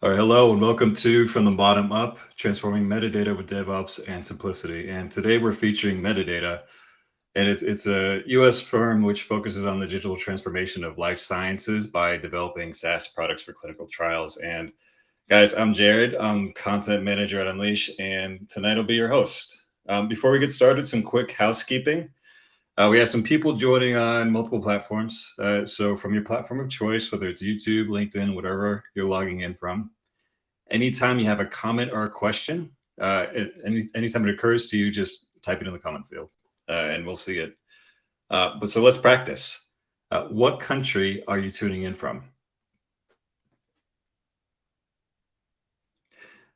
All right, hello and welcome to From the Bottom Up, Transforming Metadata with DevOps and Simplicity. And today we're featuring Medidata, and it's a US firm which focuses on the digital transformation of life sciences by developing SaaS products for clinical trials. And guys, I'm Jared, I'm content manager at Unleash, and tonight I'll be your host. Before we get started, some quick housekeeping. We have some people joining on multiple platforms. So from your platform of choice, whether it's YouTube, LinkedIn, whatever you're logging in from, anytime you have a comment or a question, anytime it occurs to you, just type it in the comment field and we'll see it. So let's practice. What country are you tuning in from?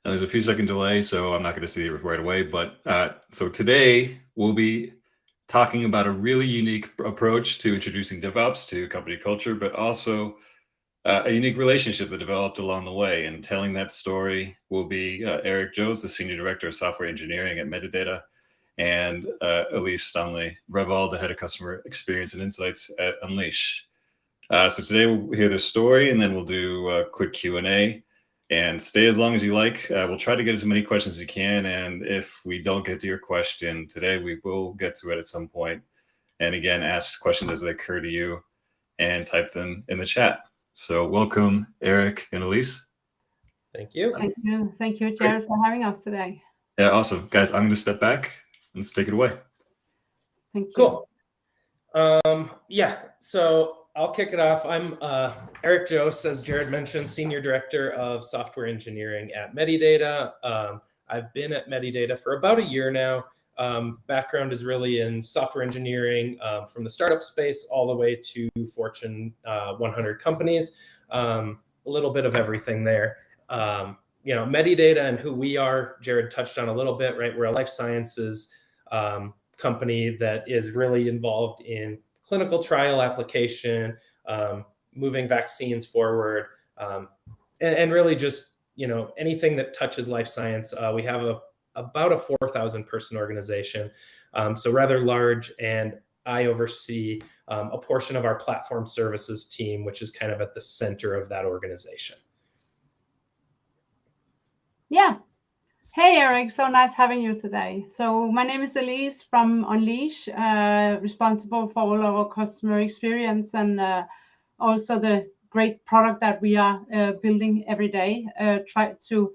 Now, there's a few second delay, so I'm not going to see it right away. But so today we'll be talking about a really unique approach to introducing DevOps to company culture, but also a unique relationship that developed along the way. And telling that story will be Erik Johs, the Senior Director of Software Engineering at Medidata, and Elise, Stanley, Brevald, the Head of Customer Experience and Insights at Unleash. So today we'll hear the story, and then we'll do a quick Q&A. And stay as long as you like. We'll try to get as many questions as you can. And if we don't get to your question today, we will get to it at some point. And again, ask questions as they occur to you and type them in the chat. So welcome, Erik and Elise. Thank you. Thank you. Thank you, Jared, for having us today. Yeah, awesome. Guys, I'm going to step back. Let's take it away. Thank you. Cool. Yeah, so I'll kick it off. I'm Erik Johs, as Jared mentioned, Senior Director of Software Engineering at Medidata. I've been at Medidata for about a year now. Background is really in software engineering from the startup space all the way to Fortune 100 companies. A little bit of everything there. Medidata and who we are, Jared touched on a little bit, right? We're a life sciences company that is really involved in clinical trial application, moving vaccines forward, and really just, anything that touches life science. We have about a 4,000 person organization, so rather large, and I oversee a portion of our platform services team, which is kind of at the center of that organization. Yeah. Hey, Erik, so nice having you today. So my name is Elise from Unleash, responsible for all our customer experience and also the great product that we are building every day, try to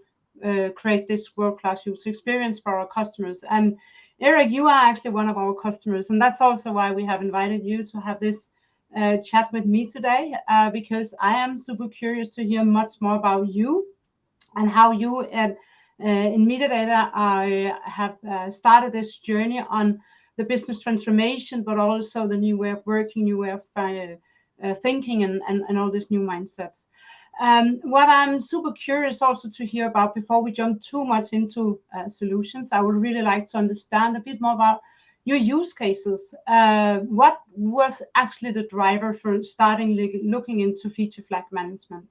create this world-class user experience for our customers. And Erik, you are actually one of our customers, and that's also why we have invited you to have this chat with me today, because I am super curious to hear much more about you and how you in Medidata, I have started this journey on the business transformation, but also the new way of working, new way of thinking, and all these new mindsets. What I'm super curious also to hear about before we jump too much into solutions, I would really like to understand a bit more about your use cases. What was actually the driver for starting looking into feature flag management?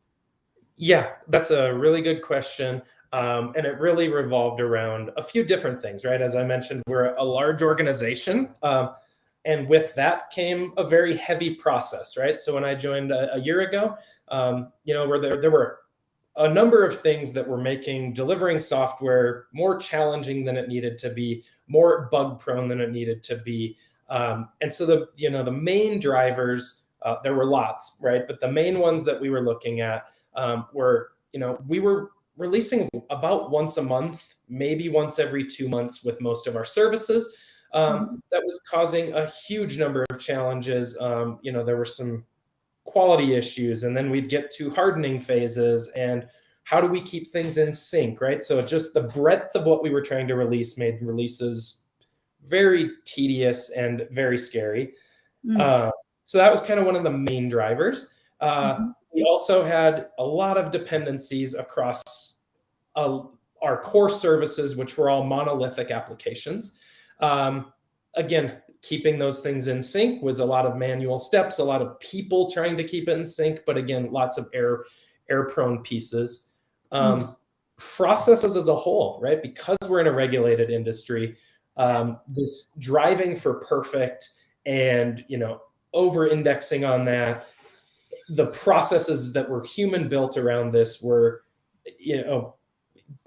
Yeah, that's a really good question. And it really revolved around a few different things, right? As I mentioned, we're a large organization. And with that came a very heavy process, right? So when I joined a year ago, where there were a number of things that were making delivering software more challenging than it needed to be, more bug prone than it needed to be. And so the main drivers, there were lots, right? But the main ones that we were looking at were, we were releasing about once a month, maybe once every 2 months with most of our services. That was causing a huge number of challenges. There were some quality issues, and then we'd get to hardening phases, and how do we keep things in sync, right? So just the breadth of what we were trying to release made releases very tedious and very scary. So that was kind of one of the main drivers. We also had a lot of dependencies across our core services, which were all monolithic applications. Again, keeping those things in sync was a lot of manual steps, a lot of people trying to keep it in sync, but again, lots of error-prone pieces. Processes as a whole, right? Because we're in a regulated industry, this driving for perfect and, over-indexing on that, the processes that were human built around this were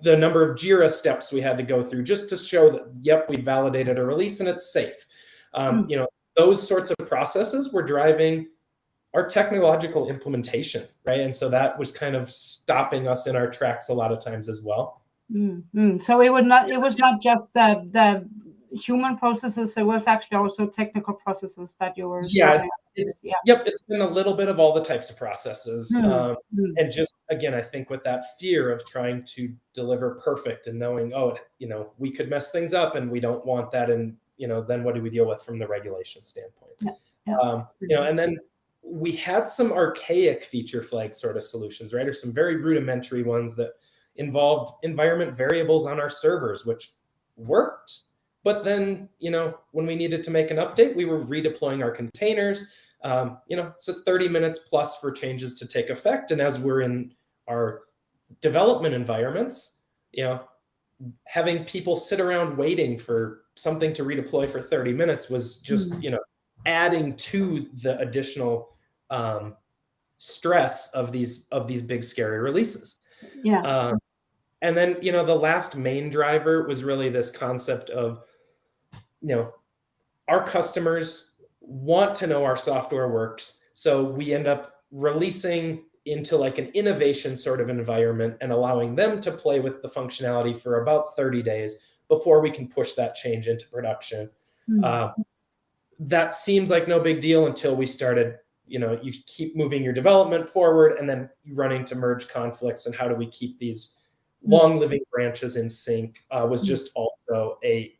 the number of Jira steps we had to go through just to show that, yep, we validated a release and it's safe. Those sorts of processes were driving our technological implementation, right? And so that was kind of stopping us in our tracks a lot of times as well. So it was not just the human processes, it was actually also technical processes that you were Yep, it's been a little bit of all the types of processes. And just, again, I think with that fear of trying to deliver perfect and knowing, we could mess things up and we don't want that, and then what do we deal with from the regulation standpoint? And then we had some archaic feature flag sort of solutions, right? Or some very rudimentary ones that involved environment variables on our servers, which worked. But then, when we needed to make an update, we were redeploying our containers. So 30 minutes plus for changes to take effect. And as we're in our development environments, having people sit around waiting for something to redeploy for 30 minutes was just, adding to the additional stress of these big scary releases. And then, the last main driver was really this concept of, our customers want to know our software works. So we end up releasing into like an innovation sort of environment and allowing them to play with the functionality for about 30 days before we can push that change into production. That seems like no big deal until we started, you keep moving your development forward and then you run into merge conflicts, and how do we keep these long living branches in sync was just also a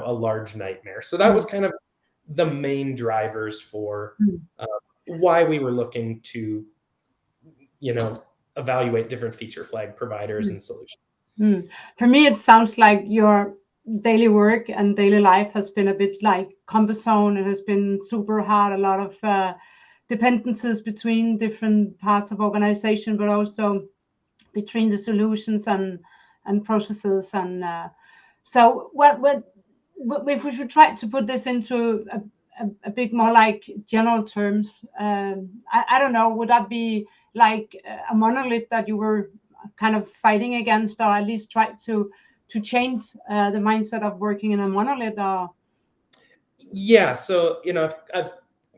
large nightmare. So that was kind of the main drivers for why we were looking to, evaluate different feature flag providers and solutions. For me, it sounds like your daily work and daily life has been a bit like comfort zone. It has been super hard, a lot of dependencies between different parts of organization, but also between the solutions and processes. And so what if we should try to put this into a bit more like general terms, I don't know, would that be like a monolith that you were kind of fighting against, or at least try to change the mindset of working in a monolith? Or yeah, so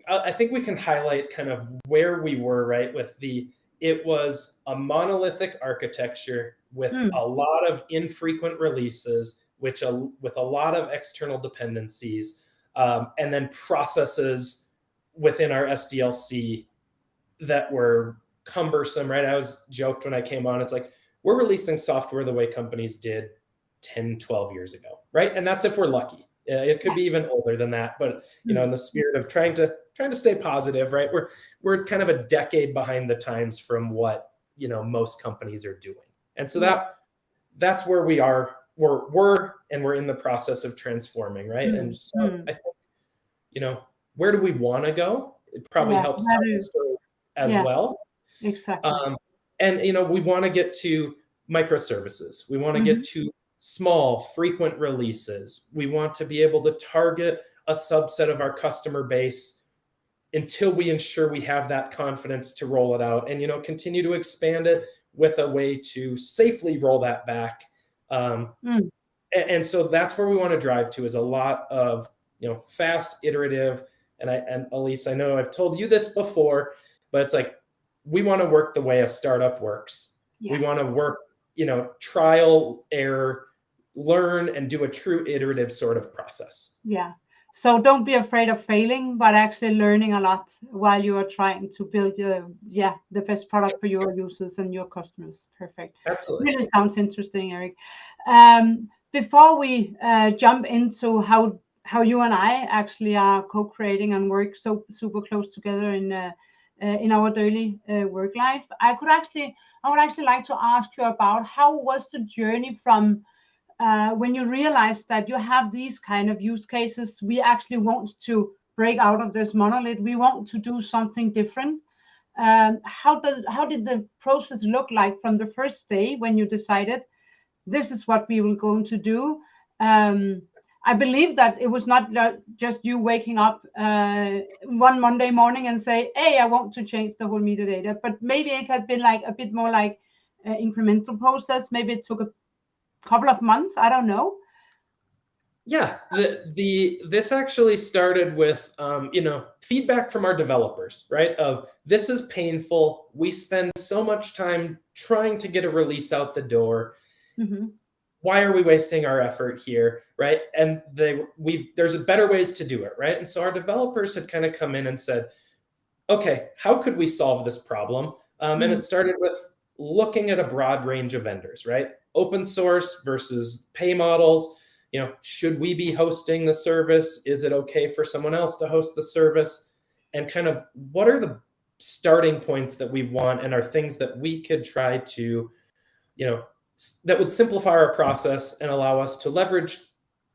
I think we can highlight kind of where we were, right? It was a monolithic architecture with a lot of infrequent releases, with a lot of external dependencies, and then processes within our SDLC that were cumbersome, right? I was joked when I came on, it's like, we're releasing software the way companies did 10, 12 years ago, right? And that's if we're lucky. It could be even older than that, but in the spirit of trying to stay positive, right? We're kind of a decade behind the times from what most companies are doing, and so that's where we are. We're in the process of transforming, right? And so I think where do we want to go? It probably helps tell the story as well. Exactly. And we want to get to microservices. We want to get to small, frequent releases. We want to be able to target a subset of our customer base until we ensure we have that confidence to roll it out, and continue to expand it with a way to safely roll that back. And so that's where we want to drive to, is a lot of fast, iterative. And Elise, I know I've told you this before, but it's like, we want to work the way a startup works. Yes. We want to work, trial, error, learn, and do a true iterative sort of process. Yeah. So don't be afraid of failing, but actually learning a lot while you are trying to build the best product for your users and your customers. Perfect. Absolutely. Really sounds interesting, Erik. Before we jump into how you and I actually are co-creating and work so super close together in our daily work life, I would actually like to ask you about how was the journey from when you realized that you have these kind of use cases, we actually want to break out of this monolith, we want to do something different. How did the process look like from the first day when you decided this is what we were going to do? I believe that it was not just you waking up one Monday morning and say, hey, I want to change the whole metadata, but maybe it had been like a bit more like incremental process. Maybe it took a couple of months. I don't know. Yeah, this actually started with feedback from our developers, right? Of this is painful. We spend so much time trying to get a release out the door. Mm-hmm. Why are we wasting our effort here, right? And there's better ways to do it, right? And so our developers had kind of come in and said, okay, how could we solve this problem? And it started with looking at a broad range of vendors, right? Open source versus pay models. Should we be hosting the service? Is it okay for someone else to host the service? And kind of what are the starting points that we want and are things that we could try to, that would simplify our process and allow us to leverage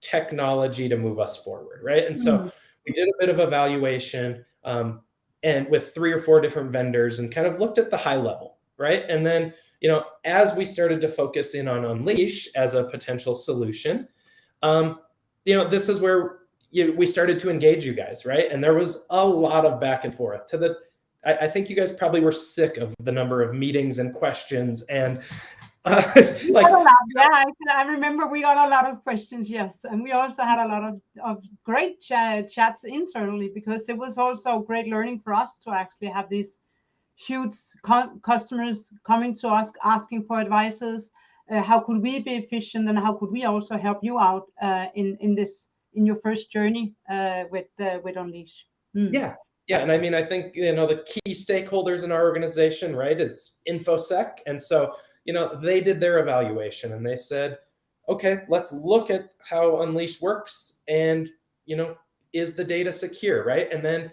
technology to move us forward, right? And so we did a bit of evaluation and with 3 or 4 different vendors and kind of looked at the high level, right? And then, as we started to focus in on Unleash as a potential solution, this is where we started to engage you guys, right? And there was a lot of back and forth I think you guys probably were sick of the number of meetings and questions and I remember we got a lot of questions, yes. And we also had a lot of great chats internally, because it was also great learning for us to actually have these huge customers coming to us asking for advices. How could we be efficient, and how could we also help you out in your first journey with Unleash? Yeah, and I mean, I think the key stakeholders in our organization, right, is InfoSec, and so they did their evaluation and they said, okay, let's look at how Unleash works, and is the data secure, right? And then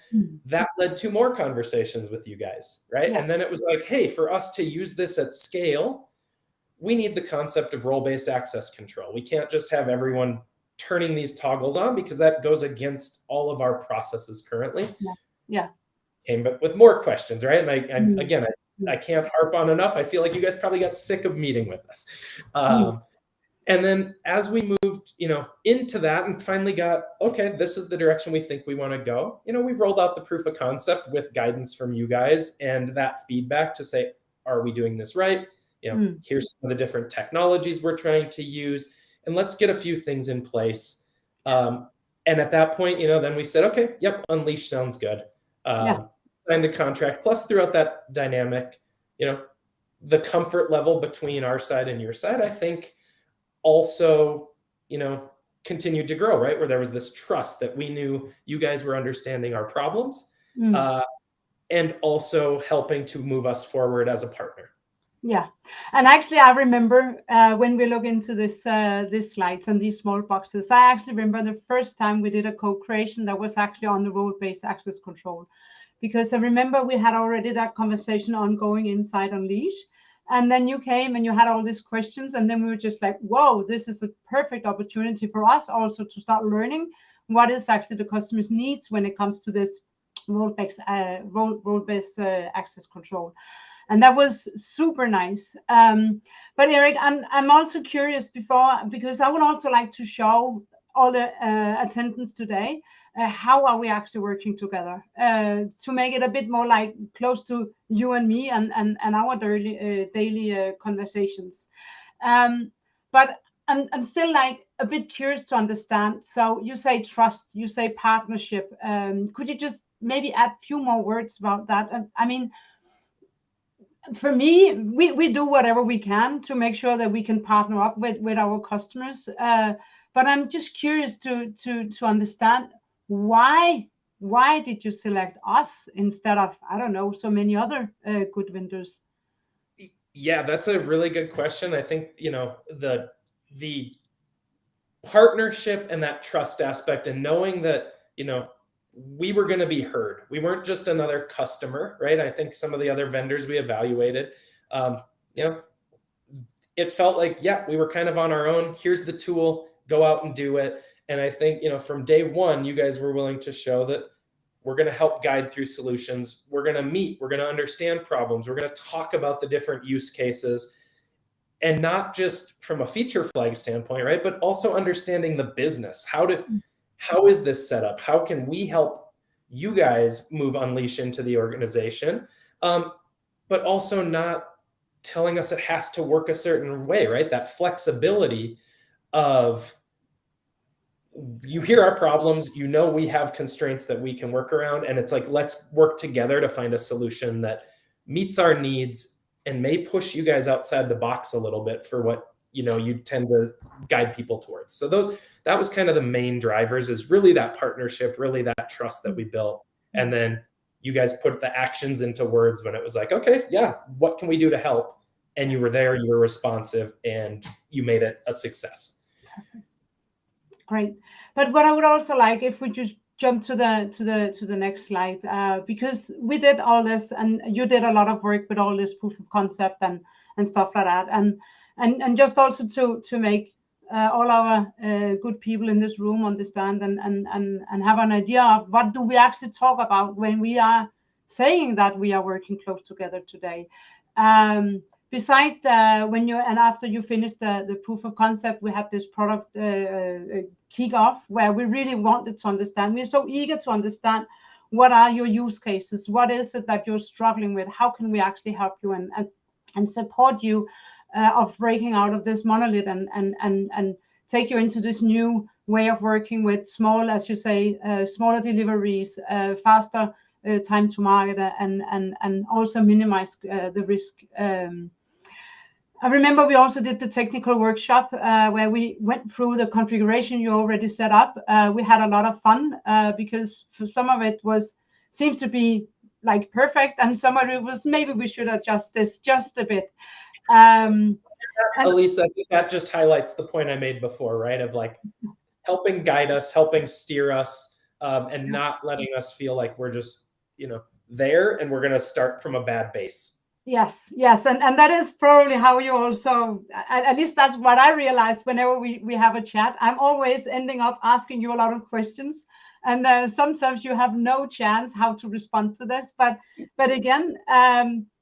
that led to more conversations with you guys, right? And then it was like, hey, for us to use this at scale, we need the concept of role-based access control. We can't just have everyone turning these toggles on, because that goes against all of our processes currently. Came but with more questions, right? And I can't harp on enough. I feel like you guys probably got sick of meeting with us. And then as we moved, into that and finally got, okay, this is the direction we think we want to go. We've rolled out the proof of concept with guidance from you guys and that feedback to say, are we doing this right? Here's some of the different technologies we're trying to use, and let's get a few things in place. And at that point, then we said, okay, yep, Unleash sounds good. Signed the contract. Plus, throughout that dynamic, the comfort level between our side and your side, I think, also, continued to grow, right? Where there was this trust that we knew you guys were understanding our problems, and also helping to move us forward as a partner. Yeah, and actually, I remember when we look into these slides and these small boxes, I actually remember the first time we did a co-creation that was actually on the role-based access control, because I remember we had already that conversation ongoing inside Unleash, and then you came and you had all these questions, and then we were just like, whoa, this is a perfect opportunity for us also to start learning what is actually the customer's needs when it comes to this role-based access control. And that was super nice. But Erik, I'm also curious because I would also like to show all the attendants today how are we actually working together to make it a bit more like close to you and me and our daily conversations. But I'm still like a bit curious to understand. So you say trust, you say partnership. Could you just maybe add a few more words about that? I mean, for me, we do whatever we can to make sure that we can partner up with our customers. But I'm just curious to understand why did you select us instead of, I don't know, so many other good vendors? Yeah, that's a really good question. I think, the partnership and that trust aspect, and knowing that, we were going to be heard. We weren't just another customer, right? I think some of the other vendors we evaluated, it felt like, we were kind of on our own. Here's the tool, go out and do it. And I think, from day one, you guys were willing to show that we're going to help guide through solutions. We're going to meet, we're going to understand problems. We're going to talk about the different use cases, and not just from a feature flag standpoint, right? But also understanding the business. How is this set up? How can we help you guys move Unleash into the organization? But also not telling us it has to work a certain way, right? That flexibility of, you hear our problems, you know, we have constraints that we can work around, and it's like, let's work together to find a solution that meets our needs and may push you guys outside the box a little bit for what, you know, you tend to guide people towards. So that was kind of the main drivers, is really that partnership, really that trust that we built. And then you guys put the actions into words when it was like, okay, yeah, what can we do to help? And you were there, you were responsive, and you made it a success. Great. But what I would also like, if we just jump to the next slide, because we did all this, and you did a lot of work with all this proof of concept and stuff like that, and just also to make all our good people in this room understand and have an idea of what do we actually talk about when we are saying that we are working close together today. Besides when you and after you finish the proof of concept, we had this product kickoff where we really wanted to understand. We're so eager to understand what are your use cases, what is it that you're struggling with, how can we actually help you and support you of breaking out of this monolith and take you into this new way of working with small, as you say, smaller deliveries, faster time to market, and also minimize the risk. I remember we also did the technical workshop where we went through the configuration you already set up. We had a lot of fun because for some of it seems to be like perfect, and some of it was maybe we should adjust this just a bit. Elise, I think that just highlights the point I made before, right? Of like helping guide us, helping steer us, and not letting us feel like we're just, you know, there and we're going to start from a bad base. Yes, and that is probably how you also, at least that's what I realize whenever we have a chat. I'm always ending up asking you a lot of questions, and sometimes you have no chance how to respond to this. But again,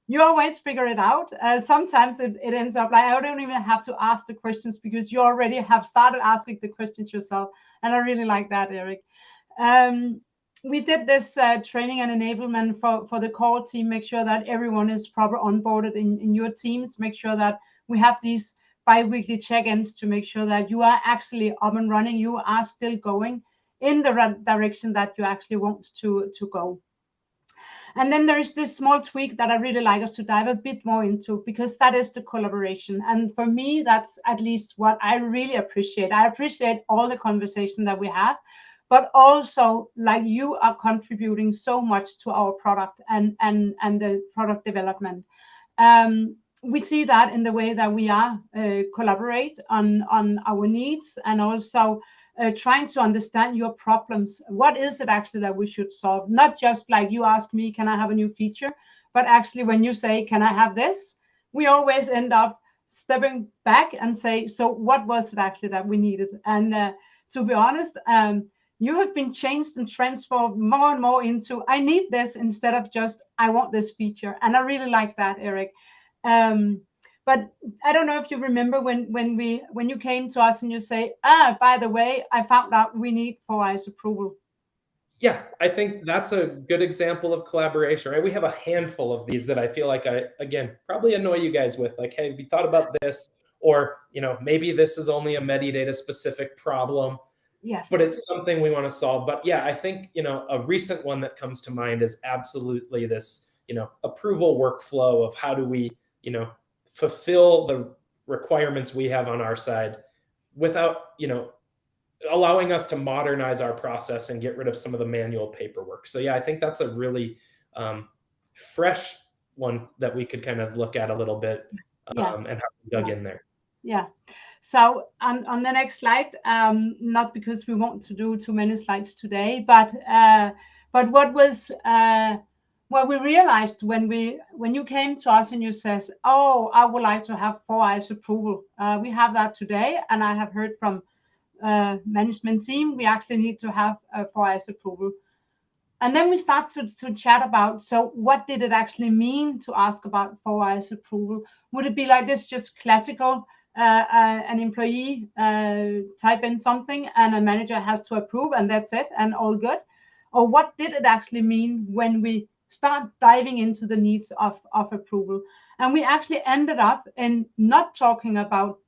you always figure it out. Sometimes it ends up like I don't even have to ask the questions because you already have started asking the questions yourself, and I really like that, Erik. We did this training and enablement for the core team, make sure that everyone is proper onboarded in your teams, make sure that we have these bi-weekly check-ins to make sure that you are actually up and running, you are still going in the direction that you actually want to go. And then there is this small tweak that I really like us to dive a bit more into, because that is the collaboration. And for me, that's at least what I really appreciate. I appreciate all the conversation that we have, but also like you are contributing so much to our product and the product development. We see that in the way that we are collaborate on our needs, and also trying to understand your problems. What is it actually that we should solve? Not just like you ask me, can I have a new feature? But actually when you say, can I have this? We always end up stepping back and say, so what was it actually that we needed? And to be honest, you have been changed and transformed more and more into, I need this, instead of just, I want this feature. And I really like that, Erik. But I don't know if you remember when you came to us and you say, by the way, I found out we need 4 eyes approval. Yeah, I think that's a good example of collaboration, right? We have a handful of these that I feel like I, again, probably annoy you guys with, like, hey, we thought about this, or, you know, maybe this is only a Medidata specific problem. Yes. But it's something we want to solve. But yeah, I think, you know, a recent one that comes to mind is absolutely this, you know, approval workflow of how do we, you know, fulfill the requirements we have on our side without, you know, allowing us to modernize our process and get rid of some of the manual paperwork. So yeah, I think that's a really fresh one that we could kind of look at a little bit and how we dug in there. Yeah. So on the next slide, not because we want to do too many slides today, but what was what we realized when you came to us and you says, oh, I would like to have 4 eyes approval. We have that today, and I have heard from management team, we actually need to have 4 eyes approval. And then we start to chat about, so what did it actually mean to ask about 4 eyes approval? Would it be like this, just classical? An employee type in something and a manager has to approve and that's it and all good? Or what did it actually mean when we start diving into the needs of approval? And we actually ended up in not talking about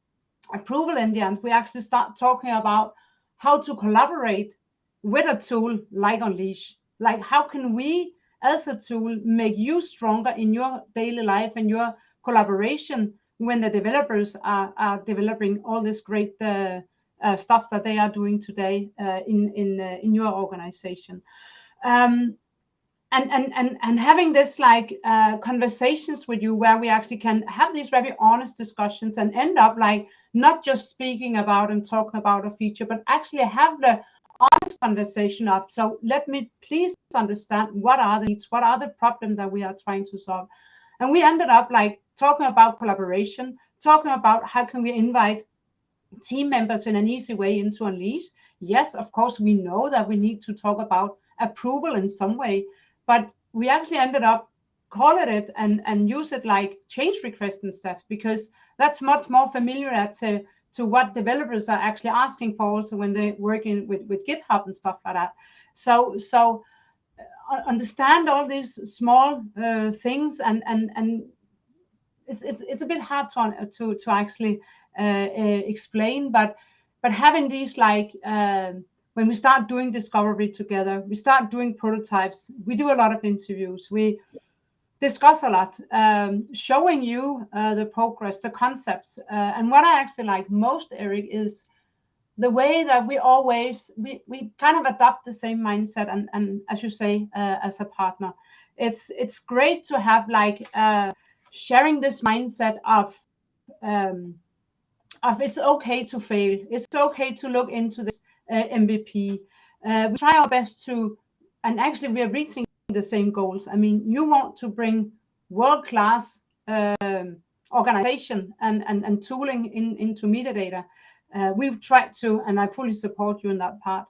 approval in the end. We actually start talking about how to collaborate with a tool like Unleash. Like, how can we as a tool make you stronger in your daily life and your collaboration when the developers are developing all this great stuff that they are doing today in your organization. And having this like conversations with you where we actually can have these very honest discussions and end up like not just speaking about and talking about a feature, but actually have the honest conversation of, so let me please understand what are the needs, what are the problems that we are trying to solve. And we ended up like talking about collaboration, talking about how can we invite team members in an easy way into Unleash. Yes, of course, we know that we need to talk about approval in some way, but we actually ended up calling it and use it like change request instead, because that's much more familiar to what developers are actually asking for also when they're working with GitHub and stuff like that. So understand all these small things, and it's a bit hard to actually explain, but having these like when we start doing discovery together, we start doing prototypes, we do a lot of interviews, we discuss a lot, showing you the progress, the concepts, and what I actually like most, Erik, is the way that we always we kind of adopt the same mindset, and as you say, as a partner, it's great to have like sharing this mindset of it's okay to fail, it's okay to look into this MVP. We try our best to, and actually we are reaching the same goals. I mean, you want to bring world-class organization and tooling into Medidata. We've tried to, and I fully support you in that part.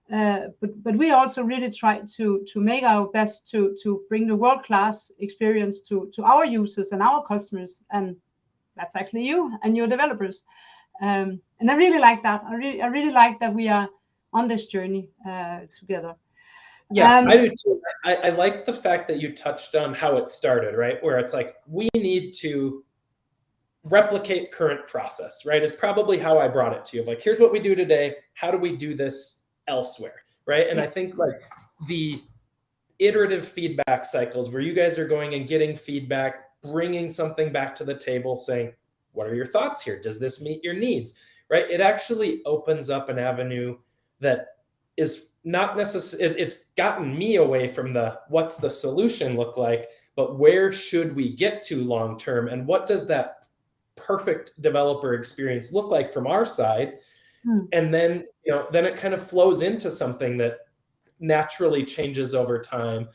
But we also really try to make our best to bring the world-class experience to our users and our customers, and that's actually you and your developers. And I really like that. I really like that we are on this journey together. Yeah, I do too. I like the fact that you touched on how it started, right? Where it's like, we need to replicate current process, right? Is probably how I brought it to you. Like, here's what we do today. How do we do this elsewhere, right? And I think like the iterative feedback cycles where you guys are going and getting feedback, bringing something back to the table, saying, what are your thoughts here? Does this meet your needs, right? It actually opens up an avenue that is not necessarily, it's gotten me away from the what's the solution look like, but where should we get to long term, and what does that perfect developer experience look like from our side? And then, then it kind of flows into something that naturally changes over time,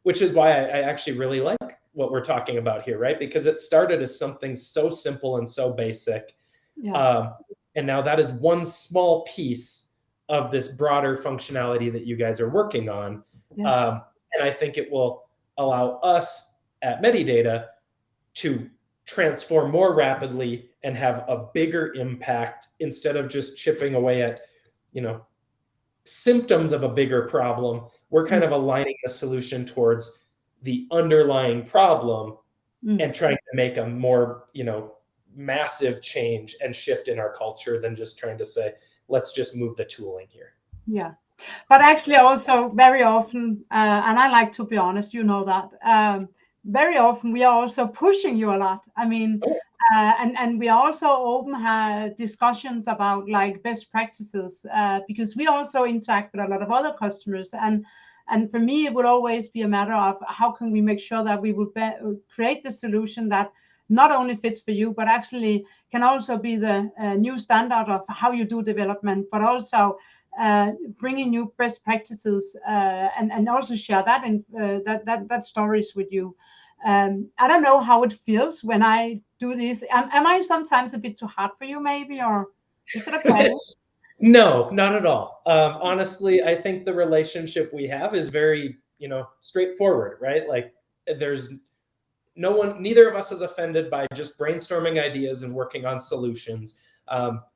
which is why I actually really like what we're talking about here, right? Because it started as something so simple and so basic. Yeah. And now that is one small piece of this broader functionality that you guys are working on. Yeah. And I think it will allow us at Medidata to transform more rapidly and have a bigger impact, instead of just chipping away at, symptoms of a bigger problem. We're kind of aligning the solution towards the underlying problem and trying to make a more, massive change and shift in our culture than just trying to say, let's just move the tooling here. Yeah. But actually also very often, and I like to be honest, that, very often we are also pushing you a lot. I mean, and we also open discussions about like best practices, because we also interact with a lot of other customers. And for me, it would always be a matter of how can we make sure that we would create the solution that not only fits for you, but actually can also be the new standard of how you do development, but also bringing new best practices and also share that and that stories with you. I don't know how it feels when I do this. Am I sometimes a bit too hard for you, maybe, or is it okay? No, not at all. Honestly, I think the relationship we have is very, straightforward, right? Like, there's neither of us is offended by just brainstorming ideas and working on solutions.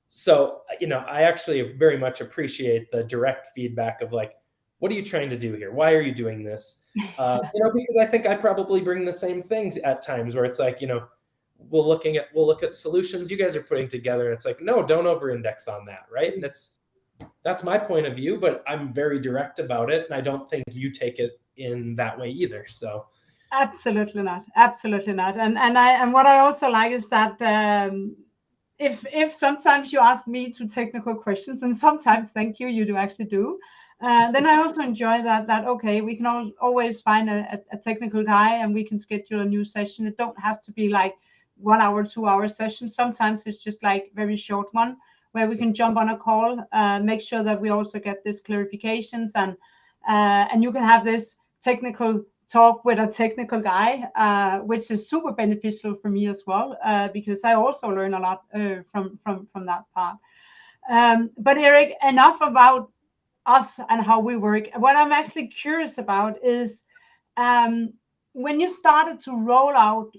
So, I actually very much appreciate the direct feedback of like, what are you trying to do here? Why are you doing this? Because I think I probably bring the same things at times where it's like, we'll look at solutions you guys are putting together. And it's like, no, don't over-index on that, right? And that's my point of view, but I'm very direct about it, and I don't think you take it in that way either. So absolutely not. And what I also like is that if sometimes you ask me to technical questions, and sometimes you do actually do, then I also enjoy that okay, we can always find a technical guy and we can schedule a new session. It don't have to be like 1 hour, 2 hour session. Sometimes it's just like very short one where we can jump on a call, make sure that we also get this clarifications, and you can have this technical talk with a technical guy, which is super beneficial for me as well, because I also learn a lot from that part. But Erik, enough about us and how we work. What I'm actually curious about is when you started to roll out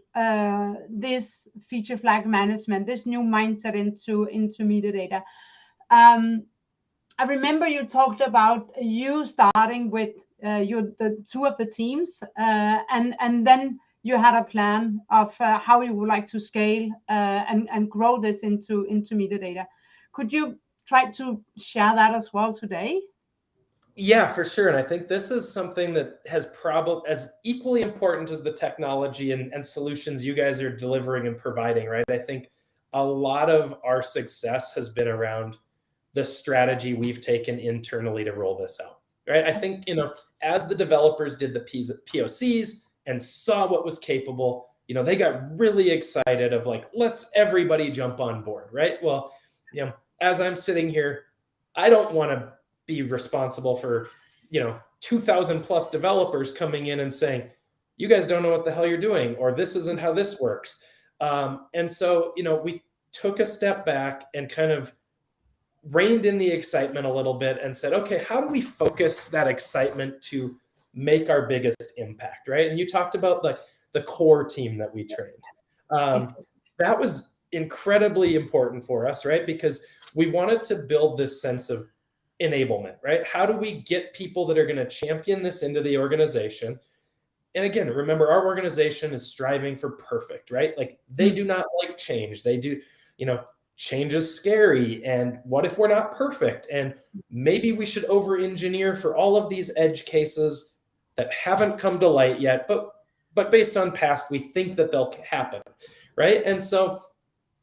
this feature flag management, this new mindset into Medidata. I remember you talked about you starting with the two of the teams, and then you had a plan of how you would like to scale and grow this into Medidata. Could you try to share that as well today? Yeah, for sure. And I think this is something that has probably as equally important as the technology and solutions you guys are delivering and providing, right? I think a lot of our success has been around the strategy we've taken internally to roll this out, right? I think, as the developers did the POCs and saw what was capable, they got really excited of like, let's everybody jump on board, right? Well, as I'm sitting here, I don't want to be responsible for, 2,000 plus developers coming in and saying, you guys don't know what the hell you're doing, or this isn't how this works. And so, we took a step back and kind of reined in the excitement a little bit and said, okay, how do we focus that excitement to make our biggest impact, right? And you talked about the core team that we trained. That was incredibly important for us, right? Because we wanted to build this sense of enablement, right? How do we get people that are going to champion this into the organization? And again, remember, our organization is striving for perfect, right? Like they do not like change. They do, change is scary. And what if we're not perfect? And maybe we should over-engineer for all of these edge cases that haven't come to light yet, but based on past, we think that they'll happen, right? And so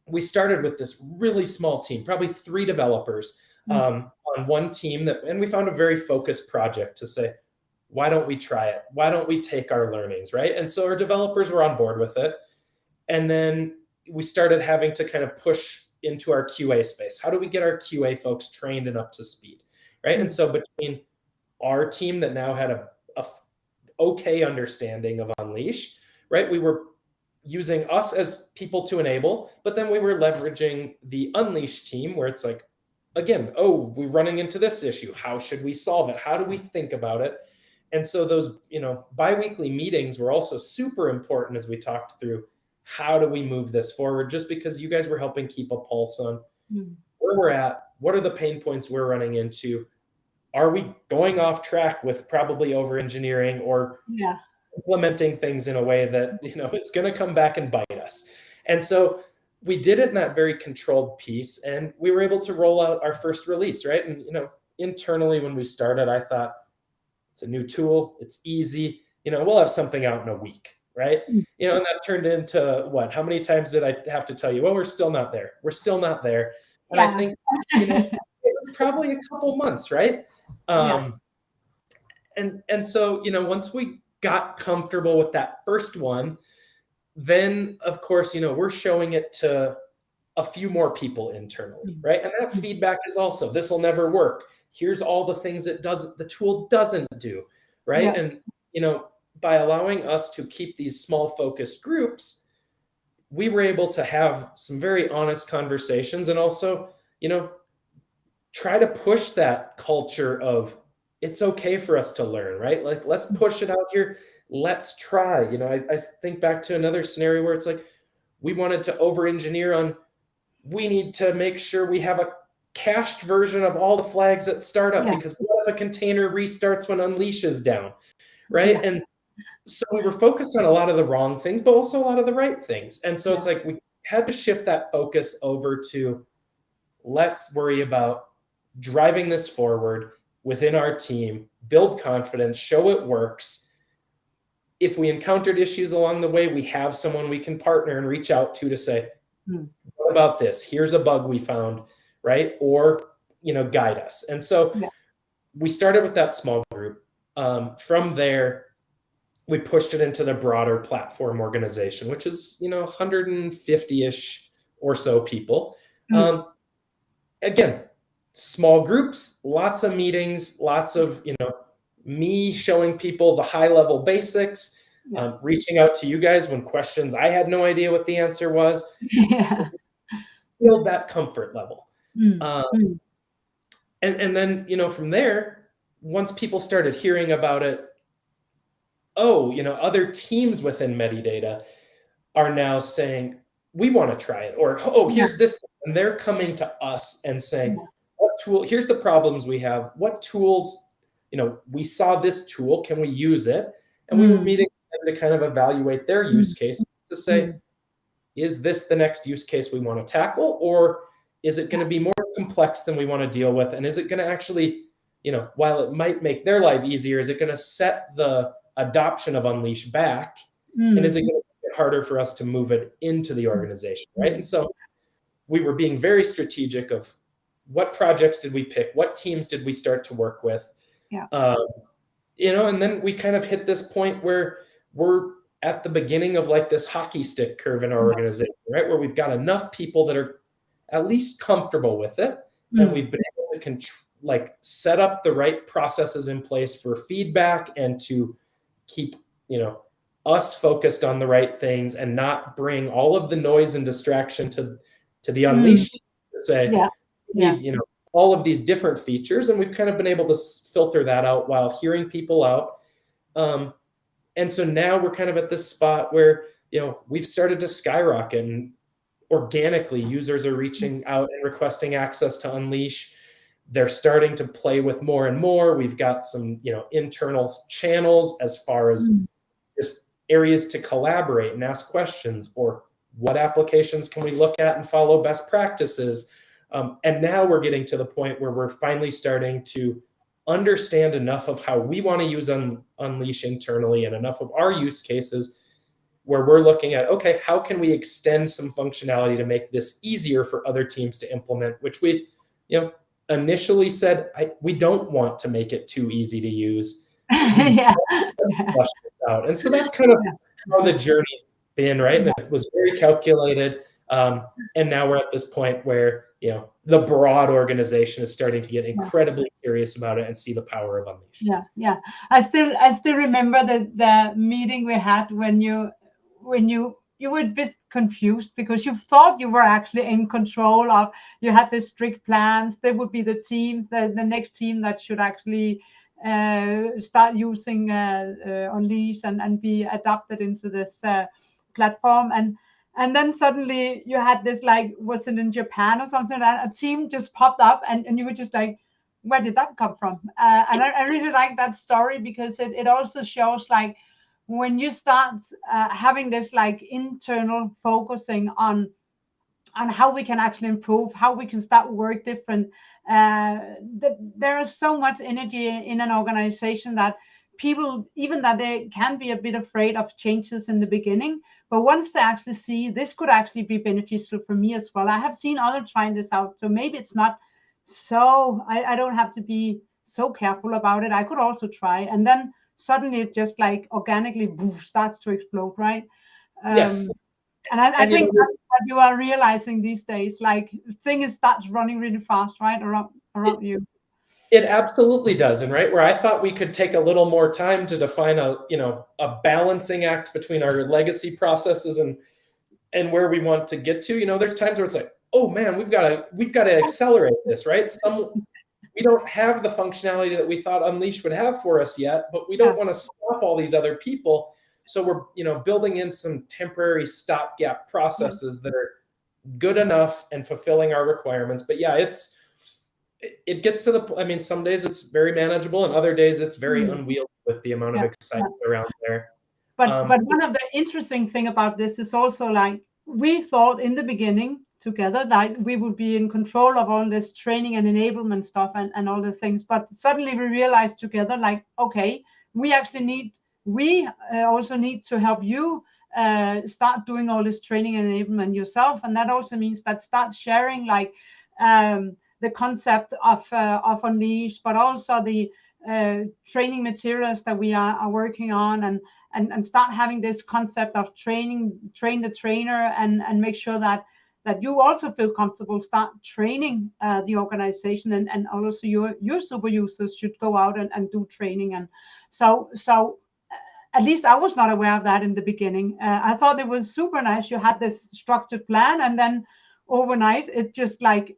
we started with this really small team, probably 3 developers on one team, and we found a very focused project to say, why don't we try it? Why don't we take our learnings, right? And so our developers were on board with it. And then we started having to kind of push into our QA space. How do we get our QA folks trained and up to speed, right? And so between our team that now had a okay understanding of Unleash, right? We were using us as people to enable, but then we were leveraging the Unleash team where it's like, again, we're running into this issue. How should we solve it? How do we think about it? And so those, biweekly meetings were also super important as we talked through how do we move this forward, just because you guys were helping keep a pulse on where we're at, what are the pain points we're running into, are we going off track with probably over-engineering or implementing things in a way that, it's going to come back and bite us. And so we did it in that very controlled piece, and we were able to roll out our first release, right? And, internally when we started, I thought, it's a new tool, it's easy, we'll have something out in a week, right? And that turned into what? How many times did I have to tell you, well, we're still not there. We're still not there. And I think, it was probably a couple months, right? And so, once we got comfortable with that first one, then of course, we're showing it to a few more people internally, right? And that feedback is also, this will never work. Here's all the things the tool doesn't do, right? And, by allowing us to keep these small focused groups, we were able to have some very honest conversations and also, try to push that culture of it's okay for us to learn, right? Like, let's push it out here. Let's try. I think back to another scenario where it's like, we wanted to over-engineer on, we need to make sure we have a cached version of all the flags at startup, Yeah. because what if a container restarts when Unleash is down, right? Yeah. And so we were focused on a lot of the wrong things, but also a lot of the right things. And so it's like we had to shift that focus over to, let's worry about driving this forward within our team, build confidence, show it works. If we encountered issues along the way, we have someone we can partner and reach out to say, what about this? Here's a bug we found, right? Or, guide us. And so we started with that small group. From there, we pushed it into the broader platform organization, which is, 150-ish or so people. Again, small groups, lots of meetings, lots of, me showing people the high level basics, reaching out to you guys when questions I had no idea what the answer was. Build that comfort level. And then, from there, once people started hearing about it, other teams within Medidata are now saying, we want to try it, or, here's this. And they're coming to us and saying, what tool, here's the problems we have. What tools, we saw this tool, can we use it? And we were meeting them to kind of evaluate their use case to say, is this the next use case we want to tackle? Or is it going to be more complex than we want to deal with? And is it going to actually, while it might make their life easier, is it going to set the adoption of Unleash back? And is it going to make it harder for us to move it into the organization, right? And so we were being very strategic of what projects did we pick? What teams did we start to work with? And then we kind of hit this point where we're at the beginning of like this hockey stick curve in our organization, right? Where we've got enough people that are at least comfortable with it. And we've been able to set up the right processes in place for feedback and to keep, us focused on the right things and not bring all of the noise and distraction to the Unleashed to say, all of these different features. And we've kind of been able to filter that out while hearing people out. And so now we're kind of at this spot where, we've started to skyrocket, and organically users are reaching out and requesting access to Unleash. They're starting to play with more and more. We've got some, internal channels as far as just areas to collaborate and ask questions, or what applications can we look at and follow best practices. And now we're getting to the point where we're finally starting to understand enough of how we want to use Unleash internally and enough of our use cases where we're looking at, okay, how can we extend some functionality to make this easier for other teams to implement, which we, initially said, we don't want to make it too easy to use. Out. And so that's kind of how the journey's been, right? And it was very calculated. And now we're at this point where, the broad organization is starting to get incredibly curious about it and see the power of Unleash. I still remember the meeting we had when you were a bit confused because you thought you were actually in control of, you had the strict plans. There would be the teams, the next team that should actually start using Unleash and be adopted into this platform. And then suddenly you had this, like, was it in Japan or something, a team just popped up and you were just like, where did that come from? And I really like that story because it also shows, like, when you start having this like internal focusing on how we can actually improve, how we can start work different. There is so much energy in an organization that people, even that they can be a bit afraid of changes in the beginning, but once they actually see this could actually be beneficial for me as well. I have seen others trying this out, so maybe it's not so, I don't have to be so careful about it. I could also try, and then suddenly it just like organically starts to explode, right? Yes. And I think that's what you are realizing these days, like things starts running really fast, right, around you. It absolutely does. And right where I thought we could take a little more time to define a balancing act between our legacy processes and where we want to get to, there's times where it's like, oh man, we've got to accelerate this, right? We don't have the functionality that we thought Unleash would have for us yet, but we don't want to stop all these other people. So we're, building in some temporary stopgap processes that are good enough and fulfilling our requirements. But yeah, it gets to the, I mean, some days it's very manageable and other days it's very unwieldy with the amount of excitement around there. But one of the interesting thing about this is also like, we thought in the beginning together that we would be in control of all this training and enablement stuff and all these things. But suddenly we realized together, like, okay, we actually also need to help you start doing all this training and enablement yourself. And that also means that start sharing like the concept of Unleash, but also the training materials that we are working on, and start having this concept of train the trainer, and make sure that you also feel comfortable, start training the organization, and also your super users should go out and do training. And so at least I was not aware of that in the beginning. I thought it was super nice. You had this structured plan, and then overnight it just like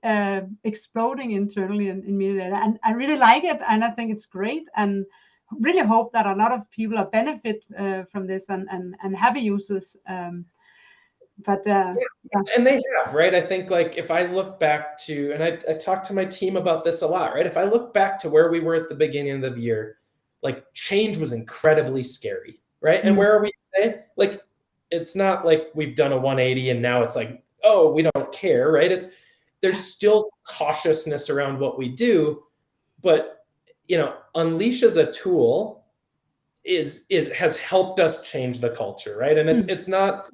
exploding internally in Medidata. And I really like it, and I think it's great, and really hope that a lot of people are benefit from this and happy users. And they have, right? I think like if I look back to, and I talk to my team about this a lot, right? If I look back to where we were at the beginning of the year, like change was incredibly scary, right? And where are we today? Like, it's not like we've done a 180 and now it's like, oh, we don't care, right? There's still cautiousness around what we do, but Unleash as a tool has helped us change the culture, right? And it's not,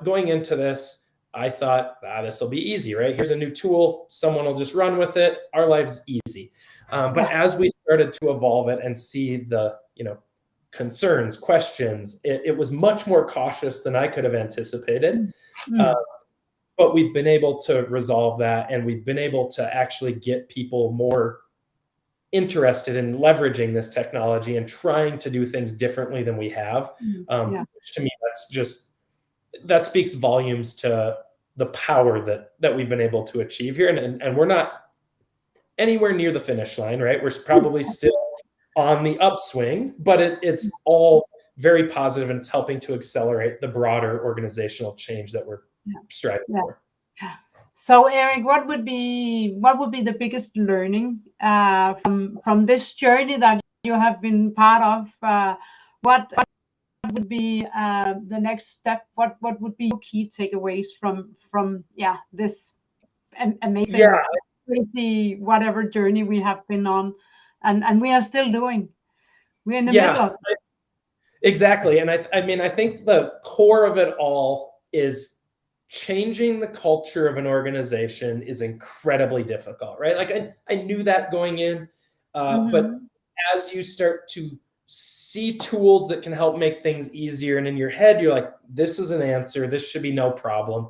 going into this, I thought, this will be easy, right? Here's a new tool, someone will just run with it, our life's easy. But as we started to evolve it and see the, concerns, questions, it was much more cautious than I could have anticipated. But we've been able to resolve that, and we've been able to actually get people more interested in leveraging this technology and trying to do things differently than we have. Which to me, that speaks volumes to the power that we've been able to achieve here. And we're not anywhere near the finish line, right? We're probably still on the upswing, but it's all very positive, and it's helping to accelerate the broader organizational change that we're striving for. So Erik, what would be the biggest learning from this journey that you have been part of? What would be the next step? What would be your key takeaways from this amazing, crazy, whatever journey we have been on, and we are still doing? We're in the middle of it. Exactly. And I think the core of it all is changing the culture of an organization is incredibly difficult, right? Like I knew that going in, but as you start to see tools that can help make things easier, and in your head, you're like, this is an answer, this should be no problem.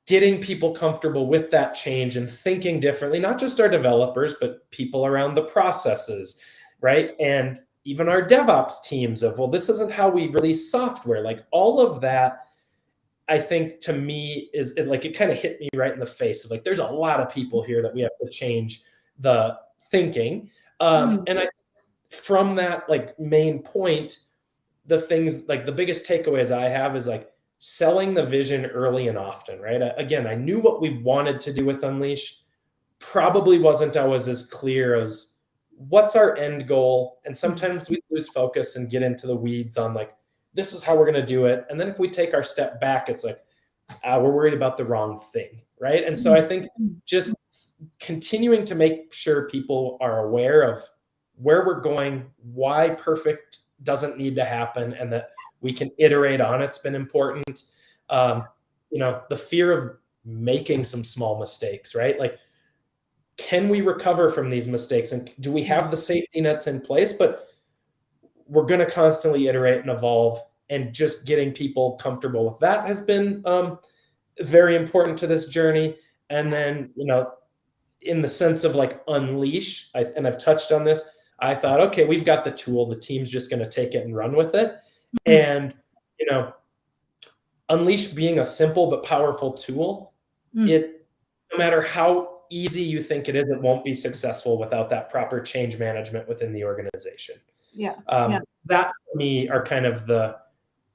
Getting people comfortable with that change and thinking differently, not just our developers, but people around the processes, right? And even our DevOps teams of, well, this isn't how we release software. Like all of that, I think to me it kind of hit me right in the face of like, there's a lot of people here that we have to change the thinking. And from that like main point, the things like the biggest takeaways I have is like selling the vision early and often, right? Again, I knew what we wanted to do with Unleash, probably wasn't always as clear as what's our end goal. And sometimes we lose focus and get into the weeds on like, this is how we're going to do it. And then if we take our step back, it's like, we're worried about the wrong thing, right? And so I think just continuing to make sure people are aware of where we're going, why perfect doesn't need to happen, and that we can iterate on it's been important. The fear of making some small mistakes, right? Like, can we recover from these mistakes? And do we have the safety nets in place? But we're going to constantly iterate and evolve, and just getting people comfortable with that has been very important to this journey. And then, in the sense of like Unleash, and I've touched on this, I thought, okay, we've got the tool, the team's just going to take it and run with it. And, Unleash being a simple but powerful tool, no matter how easy you think it is, it won't be successful without that proper change management within the organization. That to me are kind of the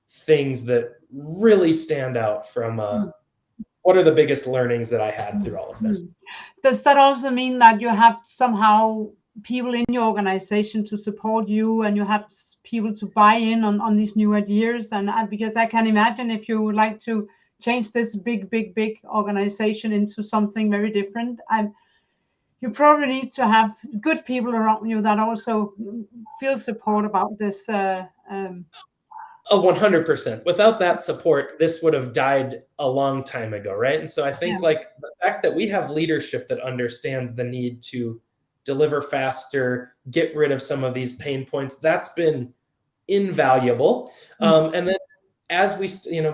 things that really stand out from what are the biggest learnings that I had through all of this? Does that also mean that you have somehow people in your organization to support you, and you have people to buy in on these new ideas? And because I can imagine if you would like to change this big organization into something very different, you probably need to have good people around you that also feel support about this. 100%. Without that support, this would have died a long time ago, right? And so I think like the fact that we have leadership that understands the need to deliver faster, get rid of some of these pain points, that's been invaluable. And then as we,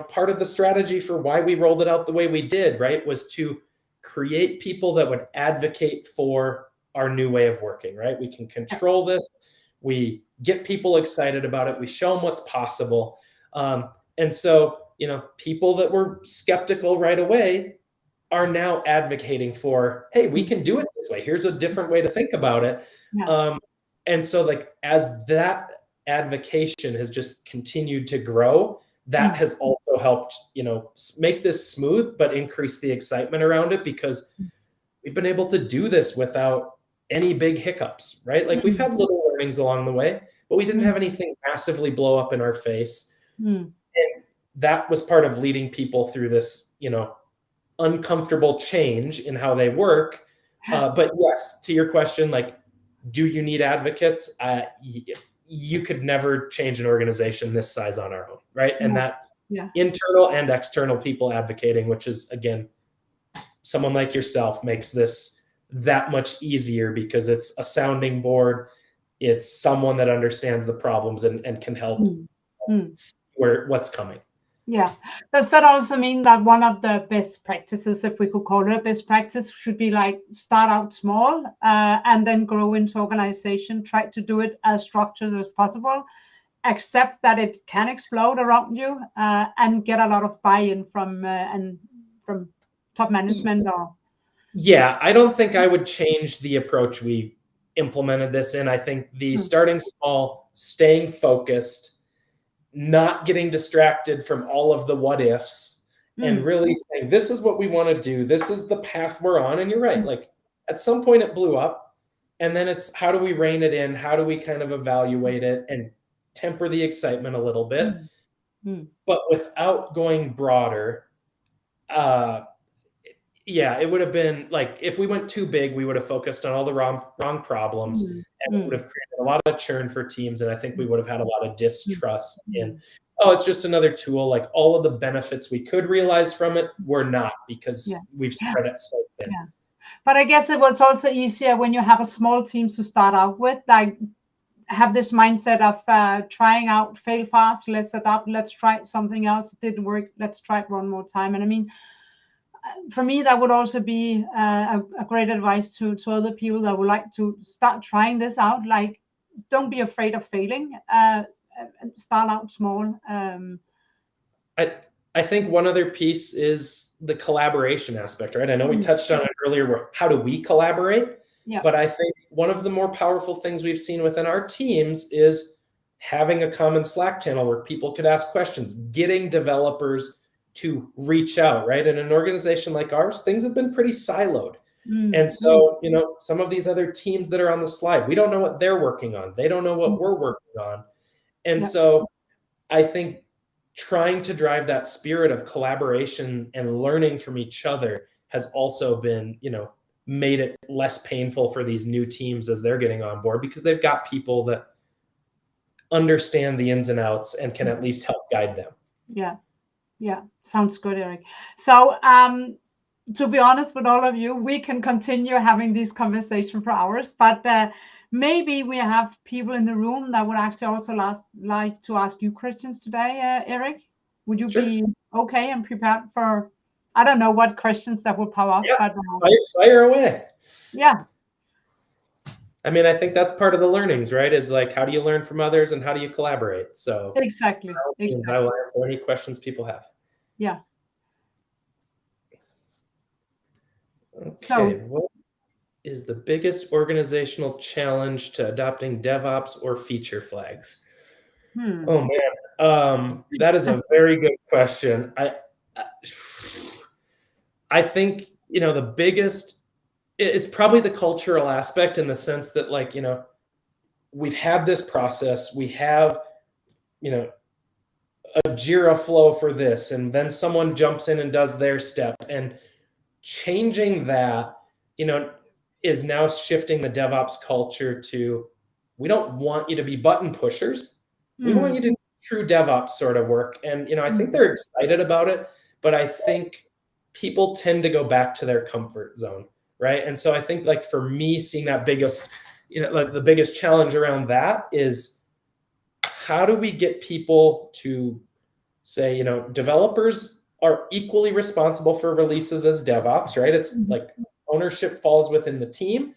part of the strategy for why we rolled it out the way we did, right, was to create people that would advocate for our new way of working, right? We can control this. We get people excited about it. We show them what's possible. And so, people that were skeptical right away are now advocating for, hey, we can do it this way. Here's a different way to think about it. And so like, as that advocation has just continued to grow, that has also helped, make this smooth, but increase the excitement around it, because we've been able to do this without any big hiccups, right? Like we've had little learnings along the way, but we didn't have anything massively blow up in our face. And that was part of leading people through this, uncomfortable change in how they work. But yes, to your question, like, do you need advocates? You could never change an organization this size on our own, right? And that internal and external people advocating, which is, again, someone like yourself, makes this that much easier, because it's a sounding board. It's someone that understands the problems and can help see what's coming. Yeah. Does that also mean that one of the best practices, if we could call it a best practice, should be like start out small and then grow into organization, try to do it as structured as possible, accept that it can explode around you, and get a lot of buy-in from top management? Or yeah, I don't think I would change the approach we implemented this in. I think the starting small, staying focused, not getting distracted from all of the what ifs, and really saying, this is what we want to do. This is the path we're on. And you're right. Like at some point it blew up, and then it's how do we rein it in? How do we kind of evaluate it and temper the excitement a little bit, but without going broader? Yeah, it would have been like, if we went too big, we would have focused on all the wrong problems, and it would have created a lot of churn for teams. And I think we would have had a lot of distrust in, it's just another tool. Like all of the benefits we could realize from it were not, because we've spread it so thin. But I guess it was also easier when you have a small team to start out with, like have this mindset of trying out, fail fast, let's adapt, let's try something else. It didn't work, let's try it one more time. And I mean, for me, that would also be a great advice to other people that would like to start trying this out. Like, don't be afraid of failing. Start out small. I think one other piece is the collaboration aspect, right? I know we touched on it earlier, where how do we collaborate? But I think one of the more powerful things we've seen within our teams is having a common Slack channel where people could ask questions, getting developers to reach out, right? In an organization like ours, things have been pretty siloed. And so, some of these other teams that are on the slide, we don't know what they're working on. They don't know what we're working on. And so I think trying to drive that spirit of collaboration and learning from each other has also been, made it less painful for these new teams as they're getting on board, because they've got people that understand the ins and outs and can at least help guide them. Yeah, sounds good, Erik. So to be honest with all of you, we can continue having this conversation for hours, but maybe we have people in the room that would actually also like to ask you questions today, Erik. Would you be okay and prepared for, I don't know what questions that will pop up. Yeah, but fire away. Yeah. I mean, I think that's part of the learnings, right? Is like, how do you learn from others and how do you collaborate? So exactly. I will answer any questions people have. Yeah. Okay. So, what is the biggest organizational challenge to adopting DevOps or feature flags? Oh man, that is a very good question. I think, it's probably the cultural aspect, in the sense that, like, we've had this process, we have, a Jira flow for this, and then someone jumps in and does their step, and changing that, is now shifting the DevOps culture to, we don't want you to be button pushers. We want you to do true DevOps sort of work. And, I think they're excited about it, but I think people tend to go back to their comfort zone, right? And so I think, like, for me, seeing that biggest, like the biggest challenge around that is, how do we get people to say, developers are equally responsible for releases as DevOps, right? It's like ownership falls within the team.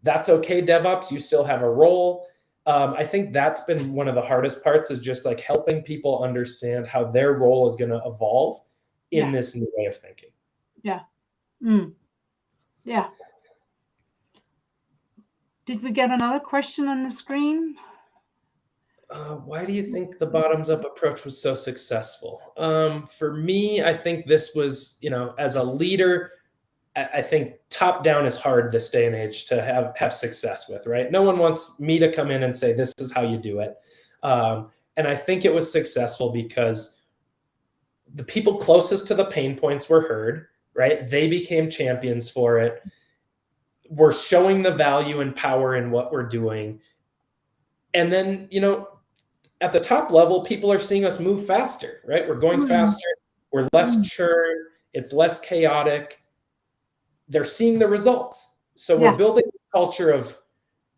That's okay, DevOps, you still have a role. I think that's been one of the hardest parts, is just like helping people understand how their role is going to evolve in this new way of thinking. Yeah. Yeah. Did we get another question on the screen? Why do you think the bottoms-up approach was so successful? For me, I think this was, as a leader, I think top-down is hard this day and age to have success with, right? No one wants me to come in and say, this is how you do it. And I think it was successful because the people closest to the pain points were heard, right? They became champions for it. We're showing the value and power in what we're doing. And then, at the top level, people are seeing us move faster, right? We're going faster. We're less churn. It's less chaotic. They're seeing the results. So we're building a culture of,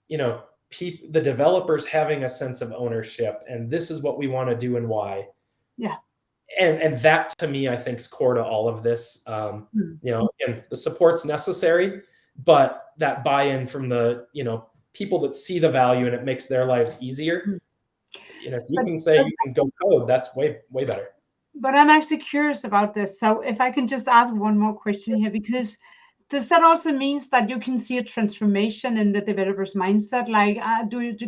the developers having a sense of ownership, and this is what we want to do and why. Yeah. And that, to me, I think, is core to all of this. And the support's necessary, but that buy-in from the, people that see the value, and it makes their lives easier. If you can say you can go code, that's way, way better. But I'm actually curious about this. So if I can just ask one more question here, because does that also means that you can see a transformation in the developer's mindset? Like,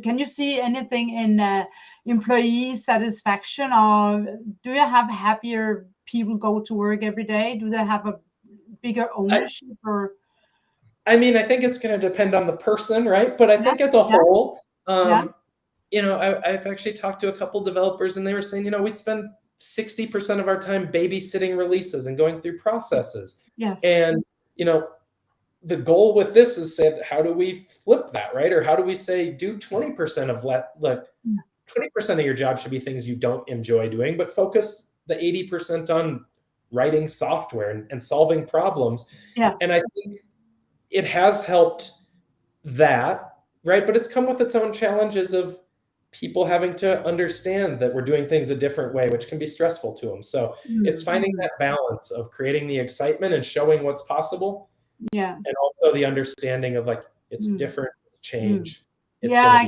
can you see anything in employee satisfaction, or do you have happier people go to work every day? Do they have a bigger ownership? I think it's going to depend on the person, right? But I think as a whole, I've actually talked to a couple developers, and they were saying, we spend 60% of our time babysitting releases and going through processes. Yes. And, the goal with this is said, how do we flip that, right? Or how do we say, do 20% of 20% of your job should be things you don't enjoy doing, but focus the 80% on writing software and solving problems. Yeah. And I think it has helped that, right? But it's come with its own challenges of people having to understand that we're doing things a different way, which can be stressful to them. So it's finding that balance of creating the excitement and showing what's possible. Yeah. And also the understanding of, like, it's different, it's change. It's I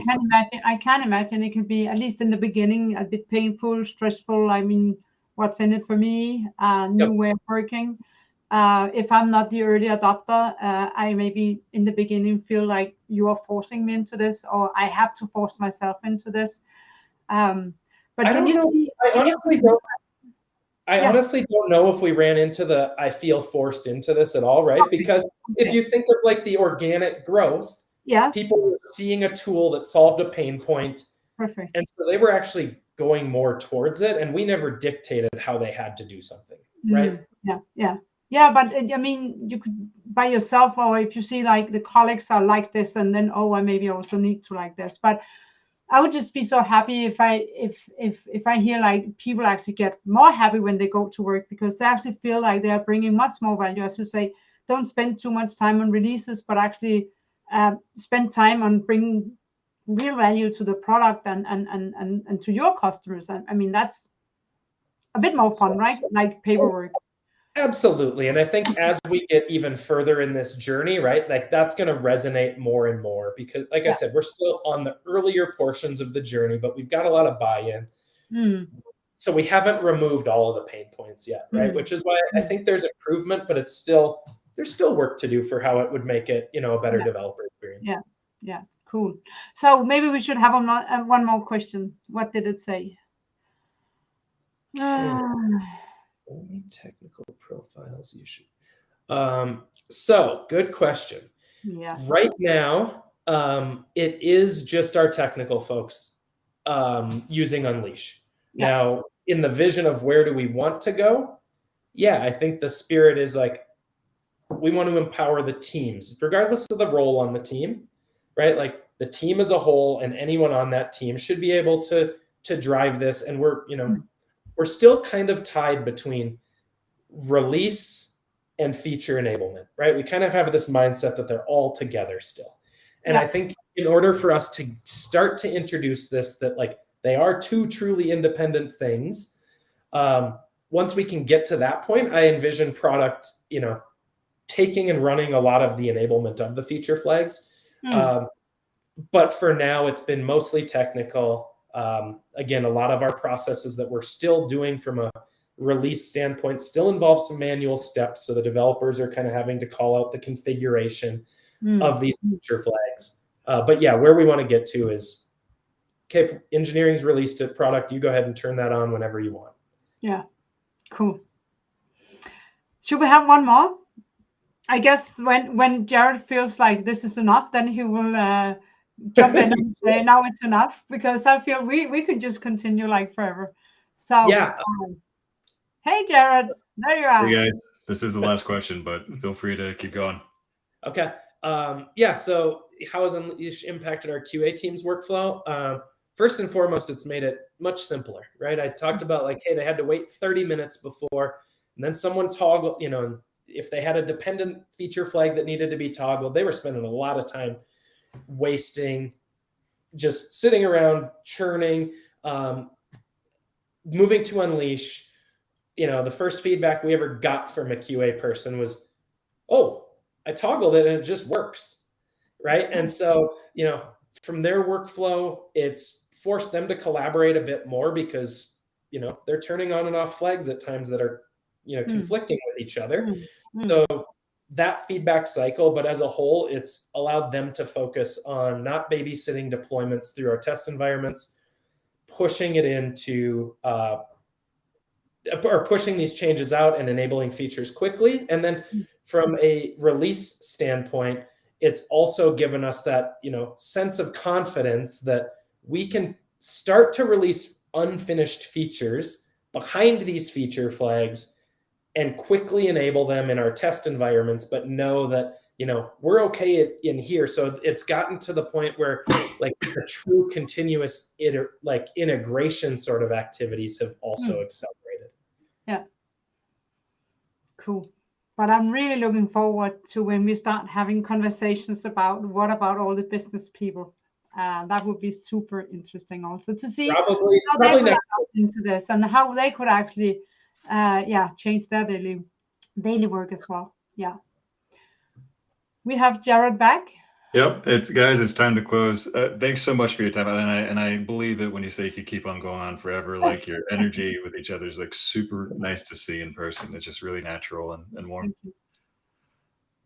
can imagine it could be, at least in the beginning, a bit painful, stressful. I mean, what's in it for me? New way of working. If I'm not the early adopter, I maybe in the beginning feel like you are forcing me into this, or I have to force myself into this. But I honestly don't know if we ran into I feel forced into this at all, right? Okay. Because if you think of, like, the organic growth, people were seeing a tool that solved a pain point. Perfect. And so they were actually going more towards it, and we never dictated how they had to do something, right? Yeah, but I mean, you could by yourself, or if you see like the colleagues are like this, and then I maybe also need to like this. But I would just be so happy if I hear like people actually get more happy when they go to work, because they actually feel like they are bringing much more value. As you say, don't spend too much time on releases, but actually spend time on bringing real value to the product and to your customers. I mean, that's a bit more fun, right? Like paperwork. Absolutely. And I think as we get even further in this journey, right, like that's going to resonate more and more, because, like I said, we're still on the earlier portions of the journey, but we've got a lot of buy-in. So we haven't removed all of the pain points yet, right? Which is why I think there's improvement, but there's still work to do for how it would make it, a better developer experience. Yeah, cool. So maybe we should have one more question. What did it say? Only technical profiles you should. So good question. Yes. Right now, it is just our technical folks using Unleash. Yeah. Now, in the vision of where do we want to go? Yeah, I think the spirit is like, we want to empower the teams, regardless of the role on the team, right? Like the team as a whole and anyone on that team should be able to drive this. And we're still kind of tied between release and feature enablement, right? We kind of have this mindset that they're all together still. And I think in order for us to start to introduce this, that like they are two truly independent things. Once we can get to that point, I envision product, taking and running a lot of the enablement of the feature flags. But for now, it's been mostly technical. Again, a lot of our processes that we're still doing from a release standpoint still involve some manual steps. So the developers are kind of having to call out the configuration of these feature flags. But yeah, where we want to get to is, okay, engineering's released it, product, you go ahead and turn that on whenever you want. Yeah, cool. Should we have one more? I guess when Jared feels like this is enough, then he will jump in and say, now it's enough, because I feel we could just continue like forever. So yeah. Hey, Jared, there you are. Hey guys, this is the last question, but feel free to keep going. Okay. Yeah, so how has Unleash impacted our QA team's workflow? First and foremost, it's made it much simpler, right? I talked about like, hey, they had to wait 30 minutes before, and then someone toggled, if they had a dependent feature flag that needed to be toggled, they were spending a lot of time wasting, just sitting around churning. Moving to Unleash, the first feedback we ever got from a QA person was, oh, I toggled it and it just works, right? And so, from their workflow, it's forced them to collaborate a bit more because, they're turning on and off flags at times that are, conflicting with each other. So that feedback cycle, but as a whole, it's allowed them to focus on not babysitting deployments through our test environments, pushing it into, or pushing these changes out and enabling features quickly. And then from a release standpoint, it's also given us that, sense of confidence that we can start to release unfinished features behind these feature flags and quickly enable them in our test environments, but know that, we're okay in here. So it's gotten to the point where like the true continuous integration sort of activities have also accelerated. Yeah. Cool. But I'm really looking forward to when we start having conversations about what about all the business people. That would be super interesting also to see Probably how they could into this and how they could actually change their daily work as well. Yeah. We have Jared back. Yep, it's time to close. Thanks so much for your time, and I believe it when you say you could keep on going on forever. Like your energy with each other is like super nice to see in person. It's just really natural and warm.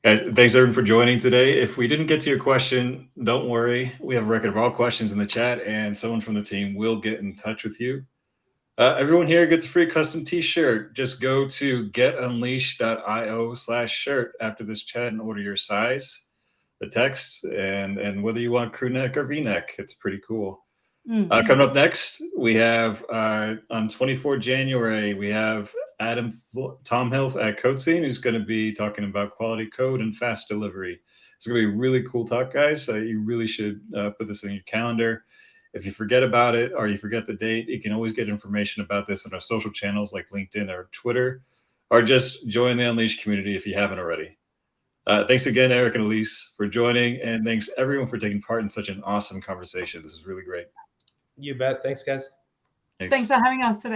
Guys, thanks everyone for joining today. If we didn't get to your question, don't worry. We have a record of all questions in the chat, and someone from the team will get in touch with you. Everyone here gets a free custom t-shirt. Just go to getunleash.io/shirt after this chat and order your size, the text, and whether you want crew neck or v-neck. It's pretty cool. Coming up next, we have on 24 January, we have Tom Hill at CodeScene, who's going to be talking about quality code and fast delivery. It's going to be a really cool talk, guys. You really should put this in your calendar. If you forget about it or you forget the date, you can always get information about this on our social channels like LinkedIn or Twitter, or just join the Unleash community if you haven't already. Thanks again, Erik and Elise, for joining, and thanks everyone for taking part in such an awesome conversation. This is really great. You bet. Thanks, guys. Thanks for having us today.